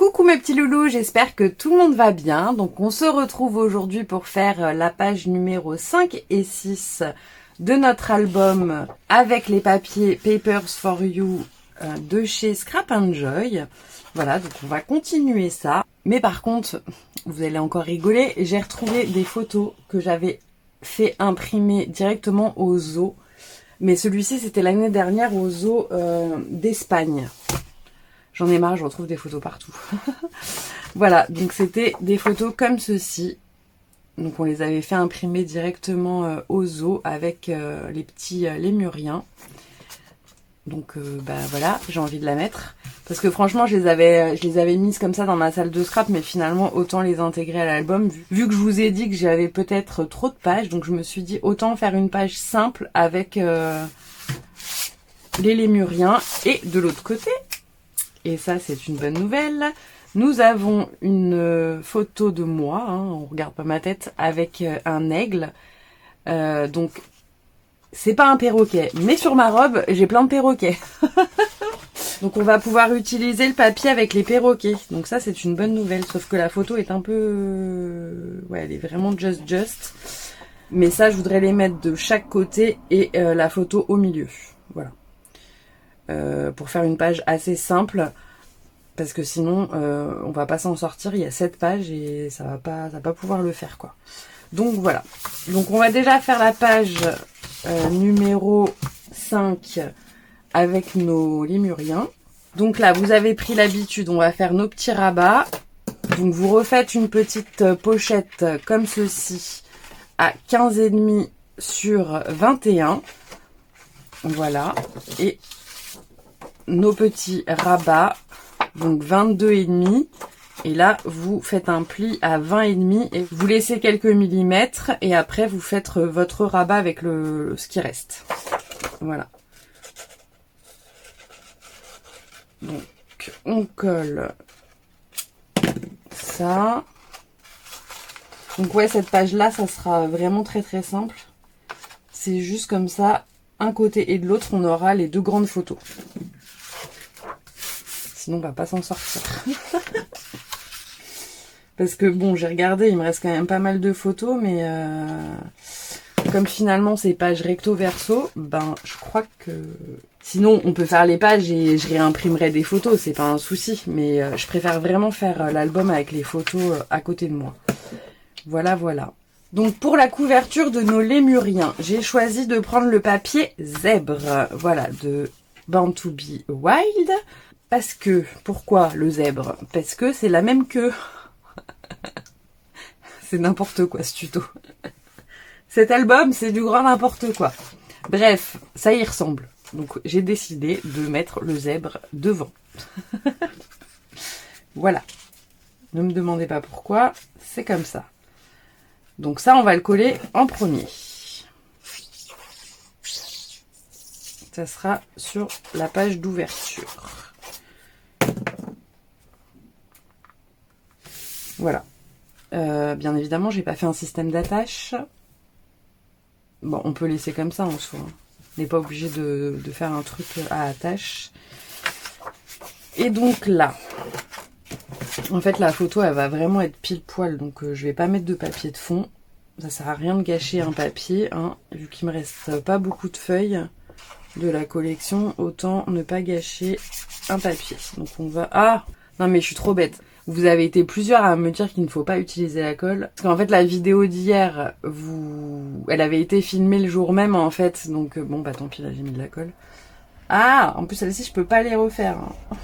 Coucou mes petits loulous, j'espère que tout le monde va bien. Donc on se retrouve aujourd'hui pour faire la page numéro 5 et 6 de notre album avec les papiers Papers for You de chez Scrap and Joy. Voilà, donc on va continuer ça. Mais par contre, vous allez encore rigoler, j'ai retrouvé des photos que j'avais fait imprimer directement au zoo. Mais celui-ci, c'était l'année dernière au zoo d'Espagne. J'en ai marre, je retrouve des photos partout. Voilà, donc c'était des photos comme ceci. Donc on les avait fait imprimer directement au zoo avec les petits lémuriens. Donc voilà, j'ai envie de la mettre. Parce que franchement, je les avais mises comme ça dans ma salle de scrap, mais finalement, autant les intégrer à l'album. Vu que je vous ai dit que j'avais peut-être trop de pages, donc je me suis dit autant faire une page simple avec les lémuriens. Et de l'autre côté, et ça c'est une bonne nouvelle, nous avons une photo de moi, hein, on regarde pas ma tête, avec un aigle. Donc c'est pas un perroquet, mais sur ma robe j'ai plein de perroquets. Donc on va pouvoir utiliser le papier avec les perroquets. Donc ça c'est une bonne nouvelle, sauf que la photo est un peu... ouais, elle est vraiment just. Mais ça je voudrais les mettre de chaque côté et la photo au milieu. Voilà. Pour faire une page assez simple, parce que sinon on va pas s'en sortir. Il y a 7 pages et ça va pas pouvoir le faire, quoi. Donc voilà. Donc on va déjà faire la page numéro 5 avec nos lémuriens. Donc là vous avez pris l'habitude, on va faire nos petits rabats. Donc vous refaites une petite pochette comme ceci à 15,5 sur 21. Voilà. Et nos petits rabats, donc 22,5. Et là, vous faites un pli à 20,5 et vous laissez quelques millimètres. Et après, vous faites votre rabat avec ce qui reste. Voilà. Donc, on colle ça. Donc ouais, cette page-là, ça sera vraiment très simple. C'est juste comme ça, un côté et de l'autre, on aura les deux grandes photos. Sinon on va pas s'en sortir. Parce que bon, j'ai regardé, il me reste quand même pas mal de photos, mais comme finalement c'est page recto verso, ben je crois que... Sinon on peut faire les pages et je réimprimerai des photos, c'est pas un souci, mais je préfère vraiment faire l'album avec les photos à côté de moi. Voilà. Donc pour la couverture de nos lémuriens, j'ai choisi de prendre le papier zèbre, voilà, de Born to Be Wild. Parce que, pourquoi le zèbre? Parce que c'est la même queue. C'est n'importe quoi ce tuto. Cet album, c'est du grand n'importe quoi. Bref, ça y ressemble. Donc j'ai décidé de mettre le zèbre devant. Voilà. Ne me demandez pas pourquoi, c'est comme ça. Donc ça, on va le coller en premier. Ça sera sur la page d'ouverture. Voilà. Bien évidemment, j'ai pas fait un système d'attache. Bon, on peut laisser comme ça en soi. On n'est pas obligé de faire un truc à attache. Et donc là, en fait, la photo, elle va vraiment être pile poil. Donc, je vais pas mettre de papier de fond. Ça sert à rien de gâcher un papier, hein, vu qu'il me reste pas beaucoup de feuilles de la collection. Autant ne pas gâcher un papier. Donc, on va... Ah! Non, mais je suis trop bête. Vous avez été plusieurs à me dire qu'il ne faut pas utiliser la colle. Parce qu'en fait, la vidéo d'hier, elle avait été filmée le jour même, en fait. Donc, bon, bah tant pis, là, j'ai mis de la colle. Ah, en plus, celle-ci, je peux pas les refaire. Hein.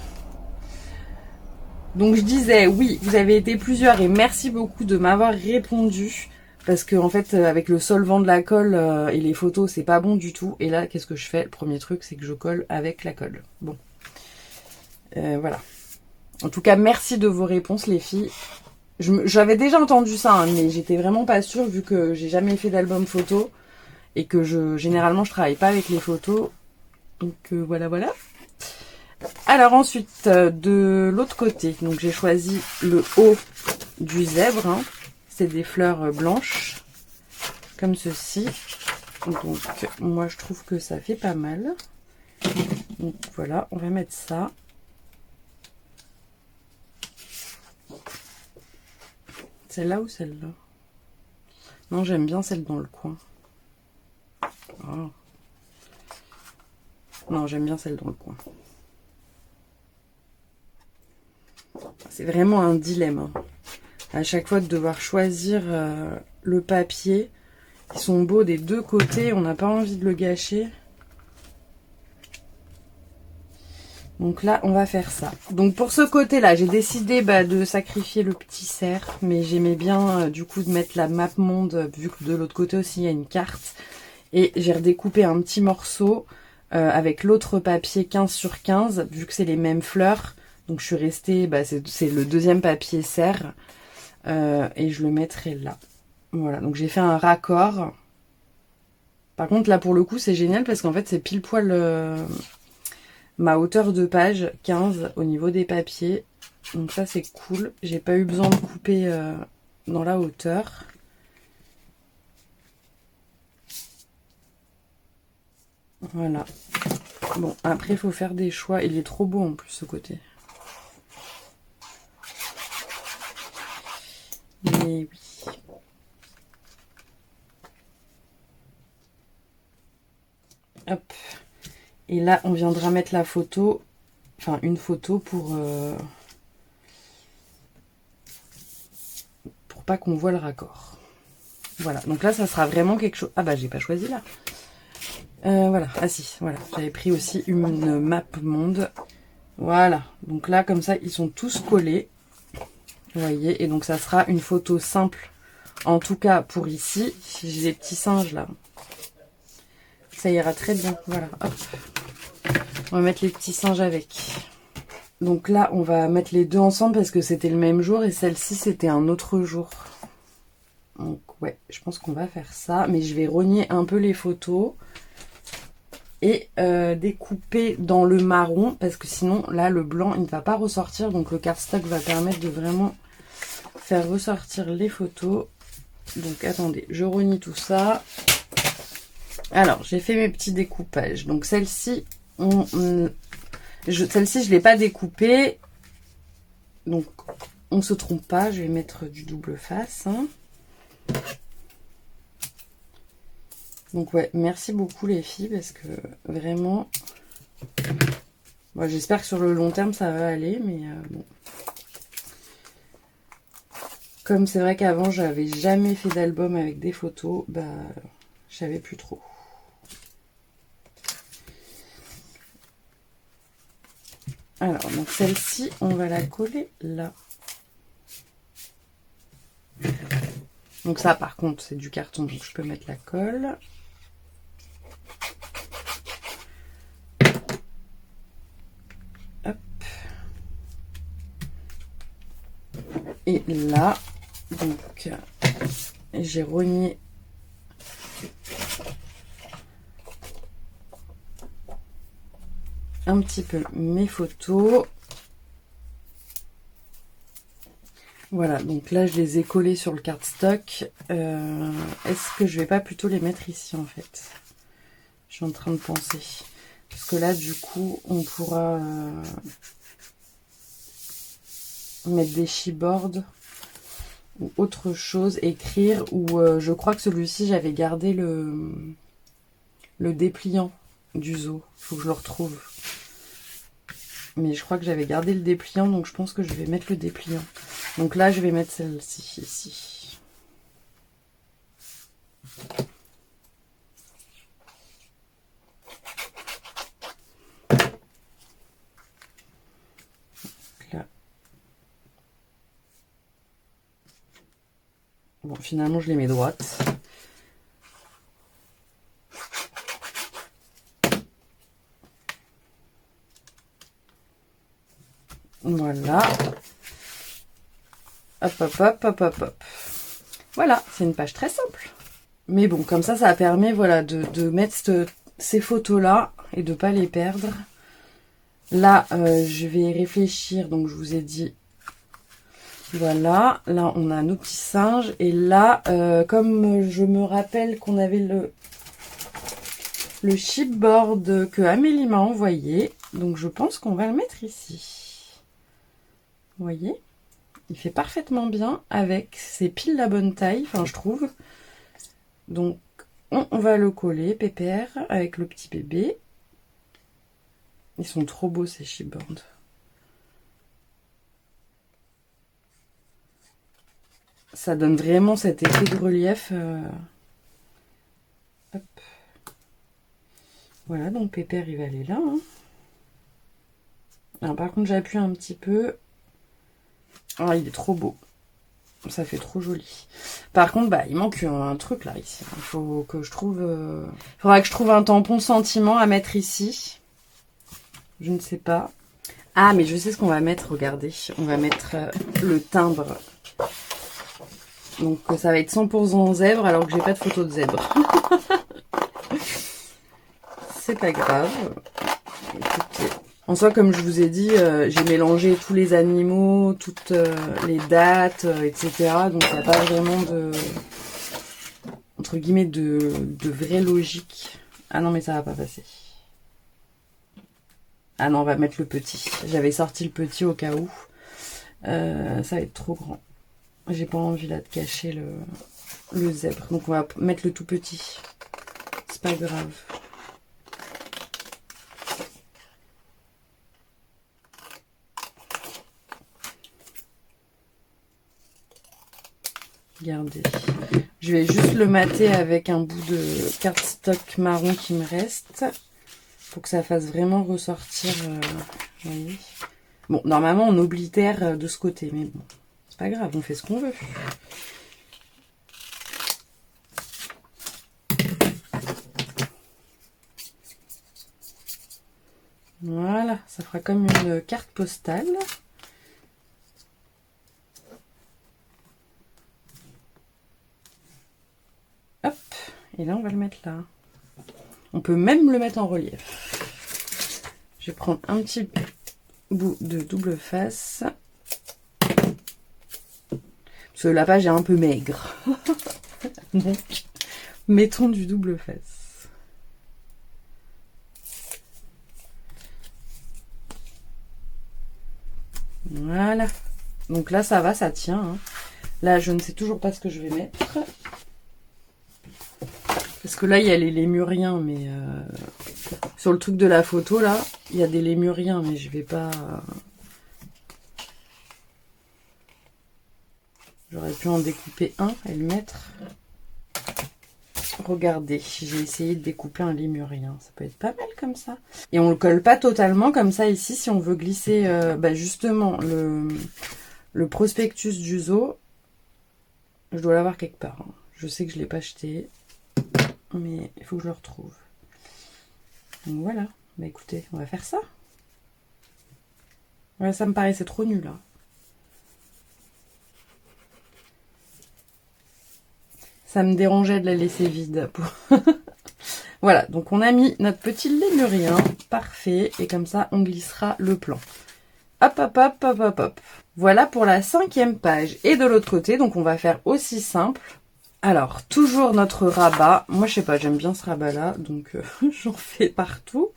Donc, je disais, oui, vous avez été plusieurs et merci beaucoup de m'avoir répondu. Parce que, en fait, avec le solvant de la colle et les photos, c'est pas bon du tout. Et là, qu'est-ce que je fais? Le premier truc, c'est que je colle avec la colle. Bon. Voilà. En tout cas, merci de vos réponses, les filles. J'avais déjà entendu ça, hein, mais j'étais vraiment pas sûre, vu que j'ai jamais fait d'album photo et que généralement, je travaille pas avec les photos. Donc, voilà. Alors ensuite, de l'autre côté, donc j'ai choisi le haut du zèbre. Hein. C'est des fleurs blanches, comme ceci. Donc, moi, je trouve que ça fait pas mal. Donc, voilà, on va mettre ça. Celle-là ou celle-là? Non, j'aime bien celle dans le coin. Oh. Non, j'aime bien celle dans le coin. C'est vraiment un dilemme. Hein. À chaque fois de devoir choisir le papier. Ils sont beaux des deux côtés, on n'a pas envie de le gâcher. Donc là, on va faire ça. Donc pour ce côté-là, j'ai décidé de sacrifier le petit cerf. Mais j'aimais bien du coup de mettre la map monde, vu que de l'autre côté aussi il y a une carte. Et j'ai redécoupé un petit morceau avec l'autre papier 15 sur 15, vu que c'est les mêmes fleurs. Donc je suis restée, c'est le deuxième papier cerf. Et je le mettrai là. Voilà, donc j'ai fait un raccord. Par contre, là, pour le coup, c'est génial parce qu'en fait, c'est pile poil ma hauteur de page, 15, au niveau des papiers. Donc ça, c'est cool. J'ai pas eu besoin de couper dans la hauteur. Voilà. Bon, après, il faut faire des choix. Il est trop beau, en plus, ce côté. Mais oui. Hop. Et là, on viendra mettre la photo, enfin une photo pour pas qu'on voit le raccord. Voilà, donc là, ça sera vraiment quelque chose... Ah bah, j'ai pas choisi là. Voilà, ah si, voilà. J'avais pris aussi une map monde. Voilà, donc là, comme ça, ils sont tous collés. Vous voyez, et donc ça sera une photo simple. En tout cas, pour ici, si j'ai des petits singes là, ça ira très bien. Voilà, hop. On va mettre les petits singes avec. Donc là, on va mettre les deux ensemble parce que c'était le même jour et celle-ci, c'était un autre jour. Donc ouais, je pense qu'on va faire ça. Mais je vais rogner un peu les photos et découper dans le marron parce que sinon, là, le blanc, il ne va pas ressortir. Donc le cardstock va permettre de vraiment faire ressortir les photos. Donc attendez, je rogne tout ça. Alors, j'ai fait mes petits découpages. Donc celle-ci, celle-ci, je ne l'ai pas découpée. Donc, on ne se trompe pas. Je vais mettre du double face. Hein. Donc, ouais, merci beaucoup les filles. Parce que vraiment... Bon, j'espère que sur le long terme, ça va aller. Mais bon. Comme c'est vrai qu'avant, j'avais jamais fait d'album avec des photos. Bah, je savais plus trop. Alors, donc celle-ci, on va la coller là. Donc ça, par contre, c'est du carton, donc je peux mettre la colle. Hop. Et là, donc, j'ai rogné un petit peu mes photos. Voilà, donc là je les ai collées sur le cardstock. Est-ce que je vais pas plutôt les mettre ici en fait? Je suis en train de penser. Parce que là du coup on pourra mettre des chipboards ou autre chose, écrire. Ou je crois que celui-ci j'avais gardé le dépliant du zoo. Il faut que je le retrouve. Mais je crois que j'avais gardé le dépliant, donc je pense que je vais mettre le dépliant. Donc là, je vais mettre celle-ci ici. Là. Bon, finalement, je les mets droites. Voilà. Hop, hop, hop, hop, hop, hop. Voilà, c'est une page très simple. Mais bon, comme ça permet voilà, de mettre ces photos-là et de ne pas les perdre. Là, je vais réfléchir. Donc, je vous ai dit, voilà. Là, on a nos petits singes. Et là, comme je me rappelle qu'on avait le chipboard que Amélie m'a envoyé. Donc, je pense qu'on va le mettre ici. Vous voyez? Il fait parfaitement bien avec, c'est pile la bonne taille, enfin je trouve. Donc on va le coller, pépère, avec le petit bébé. Ils sont trop beaux ces chipboards. Ça donne vraiment cet effet de relief. Hop. Voilà, donc pépère il va aller là. Hein. Alors par contre j'appuie un petit peu. Ah, il est trop beau. Ça fait trop joli. Par contre, bah, il manque un truc là, ici. Il faut que je trouve... faudra que je trouve un tampon sentiment à mettre ici. Je ne sais pas. Ah, mais je sais ce qu'on va mettre, regardez. On va mettre le timbre. Donc ça va être 100% zèbre alors que j'ai pas de photo de zèbre. C'est pas grave. Écoutez. En soi, comme je vous ai dit, j'ai mélangé tous les animaux, toutes les dates, etc. Donc il n'y a pas vraiment de... entre guillemets, de vraie logique. Ah non, mais ça va pas passer. Ah non, on va mettre le petit. J'avais sorti le petit au cas où. Ça va être trop grand. J'ai pas envie là de cacher le zèbre. Donc on va mettre le tout petit. C'est pas grave. Regardez. Je vais juste le mater avec un bout de cardstock marron qui me reste. Pour que ça fasse vraiment ressortir. Vous voyez. Bon, normalement on oblitère de ce côté. Mais bon, c'est pas grave, on fait ce qu'on veut. Voilà, ça fera comme une carte postale. Hop, et là on va le mettre là. On peut même le mettre en relief. Je vais prendre un petit bout de double face. Parce que la page est un peu maigre. Donc, mettons du double face. Voilà. Donc là, ça va, ça tient. Hein. Là, je ne sais toujours pas ce que je vais mettre. Parce que là, il y a les lémuriens, mais... sur le truc de la photo, là, il y a des lémuriens, mais je vais pas... J'aurais pu en découper un et le mettre. Regardez, j'ai essayé de découper un lémurien. Ça peut être pas mal comme ça. Et on le colle pas totalement comme ça ici, si on veut glisser justement le prospectus du zoo. Je dois l'avoir quelque part. Hein. Je sais que je l'ai pas acheté, mais il faut que je le retrouve. Donc voilà. Bah écoutez, on va faire ça. Ouais, ça me paraissait trop nul là. Ça me dérangeait de la laisser vide. Voilà, donc on a mis notre petit lémurien. Parfait. Et comme ça, on glissera le plan. Hop, hop, hop, hop, hop, hop. Voilà pour la 5e page. Et de l'autre côté, donc on va faire aussi simple. Alors, toujours notre rabat. Moi, je sais pas, j'aime bien ce rabat-là. Donc, j'en fais partout.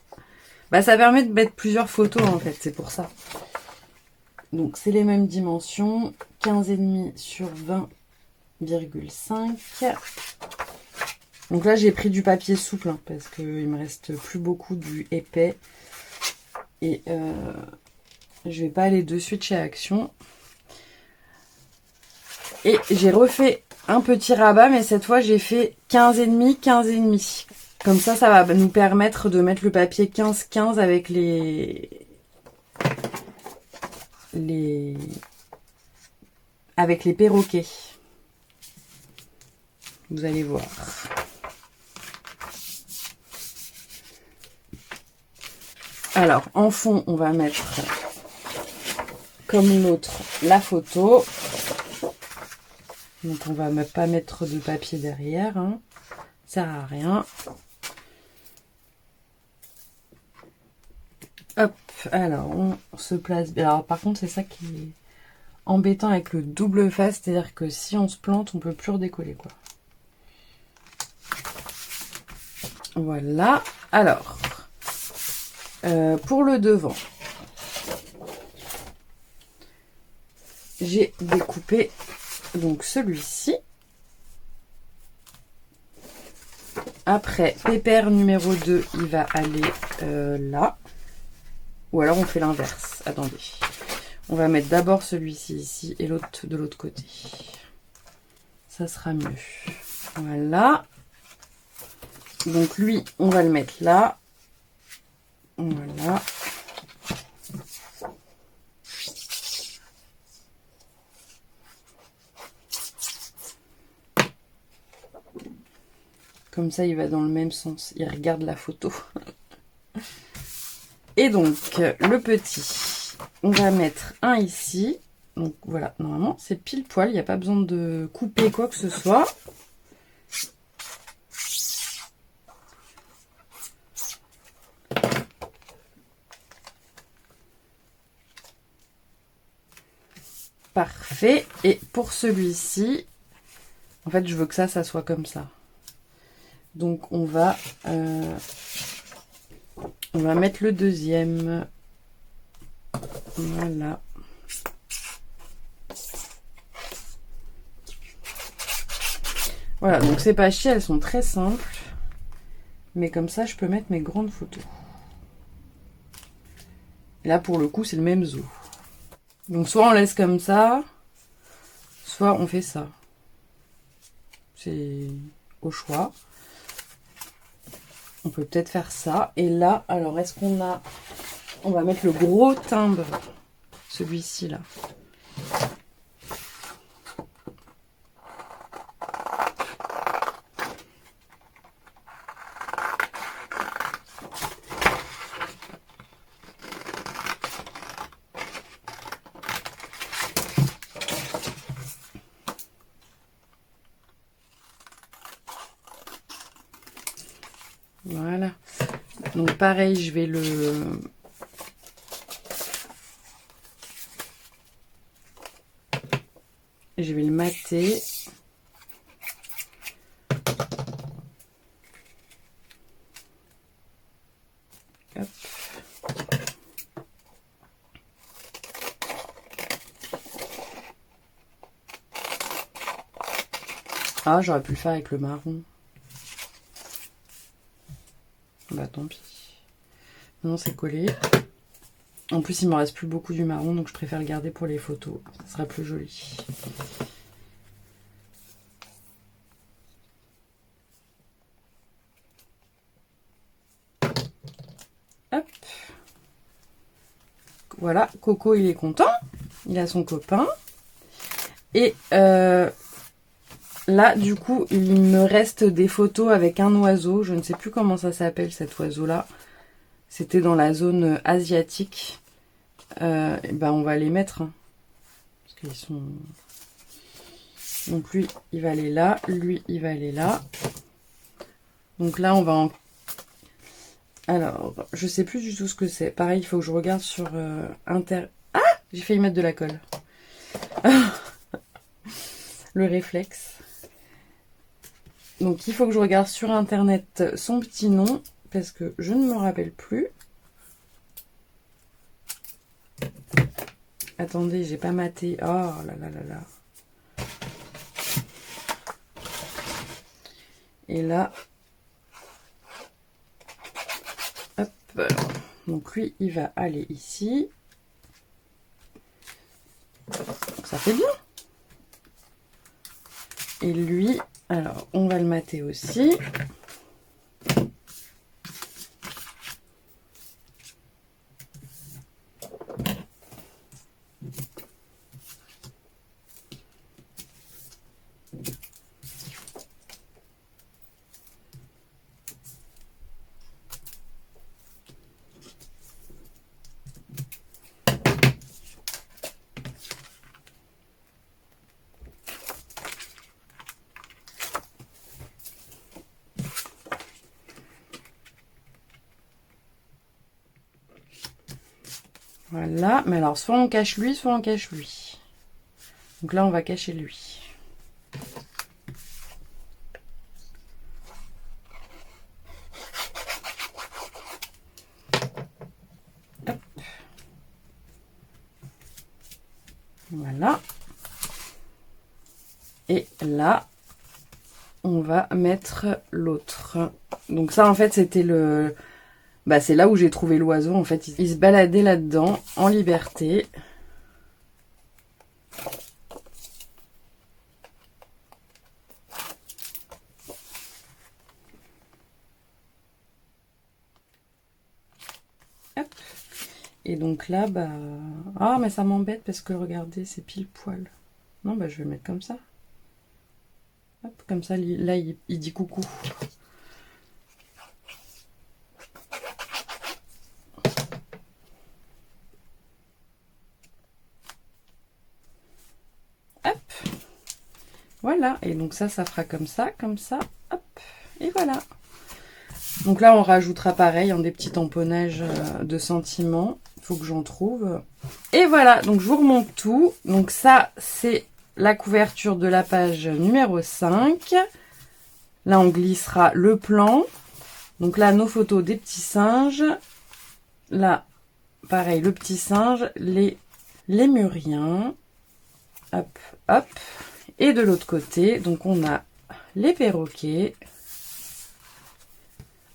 Bah, ça permet de mettre plusieurs photos, en fait. C'est pour ça. Donc, c'est les mêmes dimensions. 15,5 sur 20,5. Donc là, j'ai pris du papier souple. Hein, parce qu'il me reste plus beaucoup du épais. Et je vais pas aller de suite chez Action. Et j'ai refait un petit rabat, mais cette fois j'ai fait 15,5, 15,5. Comme ça, ça va nous permettre de mettre le papier 15-15 avec avec les perroquets. Vous allez voir. Alors, en fond, on va mettre, comme l'autre, la photo. Donc, on va pas mettre de papier derrière. Hein. Ça sert à rien. Hop, alors, on se place. Alors, par contre, c'est ça qui est embêtant avec le double face. C'est-à-dire que si on se plante, on peut plus redécoller, quoi. Voilà. Alors, pour le devant. j'ai découpé donc celui-ci. Après, pépère numéro 2, il va aller là. Ou alors on fait l'inverse. Attendez. On va mettre d'abord celui-ci ici et l'autre de l'autre côté. Ça sera mieux. Voilà. Donc lui, on va le mettre là. Voilà. Comme ça, il va dans le même sens. Il regarde la photo. Et donc, le petit, on va mettre un ici. Donc voilà, normalement, c'est pile poil. Il n'y a pas besoin de couper quoi que ce soit. Parfait. Et pour celui-ci, en fait, je veux que ça soit comme ça. Donc, on va mettre le deuxième. Voilà. Voilà, donc ces pâchis, elles sont très simples. Mais comme ça, je peux mettre mes grandes photos. Et là, pour le coup, c'est le même zoo. Donc, soit on laisse comme ça, soit on fait ça. C'est au choix. On peut peut-être faire ça. Et là, alors, est-ce qu'on a... On va mettre le gros timbre. Celui-ci, là. Voilà. Donc pareil, je vais le mater. Hop. Ah, j'aurais pu le faire avec le marron. Bah tant pis. Non, c'est collé. En plus, il me reste plus beaucoup du marron, donc je préfère le garder pour les photos. Ça sera plus joli. Hop. Voilà, Coco, il est content. Il a son copain. Et là, du coup, il me reste des photos avec un oiseau. Je ne sais plus comment ça s'appelle, cet oiseau-là. C'était dans la zone asiatique. Et ben, on va les mettre. Hein, parce qu'ils sont... Donc lui, il va aller là. Lui, il va aller là. Donc là, on va en... Alors, je sais plus du tout ce que c'est. Pareil, il faut que je regarde sur Inter... Ah! J'ai failli mettre de la colle. Le réflexe. Donc, il faut que je regarde sur Internet son petit nom. Parce que je ne me rappelle plus. Attendez, j'ai pas maté. Oh là là là là. Et là... Hop. Donc lui, il va aller ici. Donc, ça fait bien. Et lui, alors, on va le mater aussi. Voilà, mais alors soit on cache lui, soit on cache lui. Donc là, on va cacher lui. Hop. Voilà. Et là, on va mettre l'autre. Donc ça, en fait, c'était le... Bah, c'est là où j'ai trouvé l'oiseau. En fait, il se baladait là-dedans, en liberté. Hop. Et donc là, bah... Ah, mais ça m'embête parce que, regardez, c'est pile poil. Non, bah, je vais mettre comme ça. Hop, comme ça, là, il dit coucou. Hop. Voilà. Et donc ça fera comme ça, hop. Et voilà. Donc là, on rajoutera pareil, des petits tamponnages de sentiments. Il faut que j'en trouve. Et voilà, donc je vous remonte tout. Donc ça, c'est la couverture de la page numéro 5. Là, on glissera le plan. Donc là, nos photos des petits singes. Là, pareil, le petit singe, les lémuriens. Hop, hop. Et de l'autre côté, donc on a les perroquets.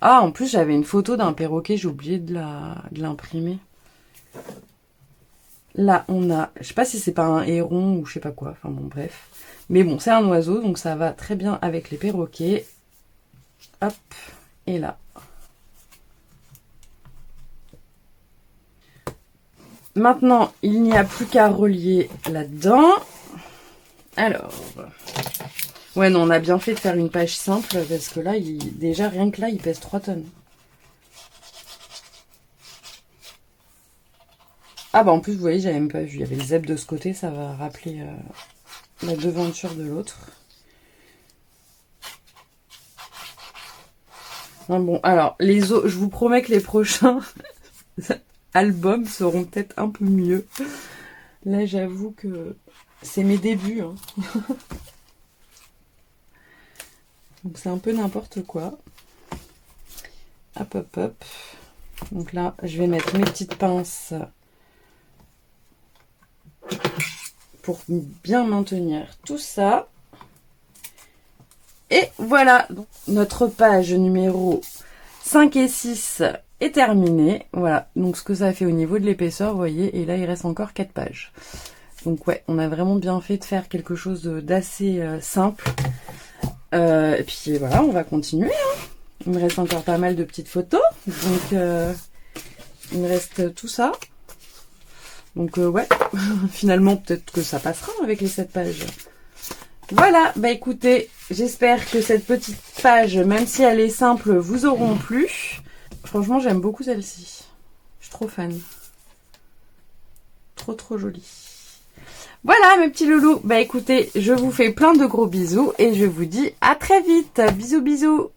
Ah, en plus, j'avais une photo d'un perroquet, j'ai oublié de l'imprimer. Là, on a, je sais pas si c'est pas un héron ou je sais pas quoi, enfin bon, bref. Mais bon, c'est un oiseau, donc ça va très bien avec les perroquets. Hop, et là. Maintenant, il n'y a plus qu'à relier là-dedans. Alors, ouais, non, on a bien fait de faire une page simple parce que là, déjà, rien que là, il pèse 3 tonnes. Ah bah en plus, vous voyez, j'avais même pas vu. Il y avait le zèbre de ce côté, ça va rappeler la devanture de l'autre. Bon, alors, les autres, je vous promets que les prochains albums seront peut-être un peu mieux. Là, j'avoue que c'est mes débuts. Hein. Donc, c'est un peu n'importe quoi. Hop, hop, hop. Donc là, je vais mettre mes petites pinces pour bien maintenir tout ça. Et voilà, donc, notre page numéro 5 et 6 est terminée. Voilà, donc ce que ça fait au niveau de l'épaisseur, vous voyez, et là il reste encore 4 pages. Donc ouais, on a vraiment bien fait de faire quelque chose d'assez simple. Et puis voilà, on va continuer. Hein. Il me reste encore pas mal de petites photos. Donc il me reste tout ça. Donc ouais, finalement peut-être que ça passera avec les 7 pages. Voilà, bah écoutez, j'espère que cette petite page, même si elle est simple, vous auront plu. Franchement, j'aime beaucoup celle-ci. Je suis trop fan. Trop trop jolie. Voilà mes petits loulous, bah écoutez, je vous fais plein de gros bisous et je vous dis à très vite. Bisous bisous.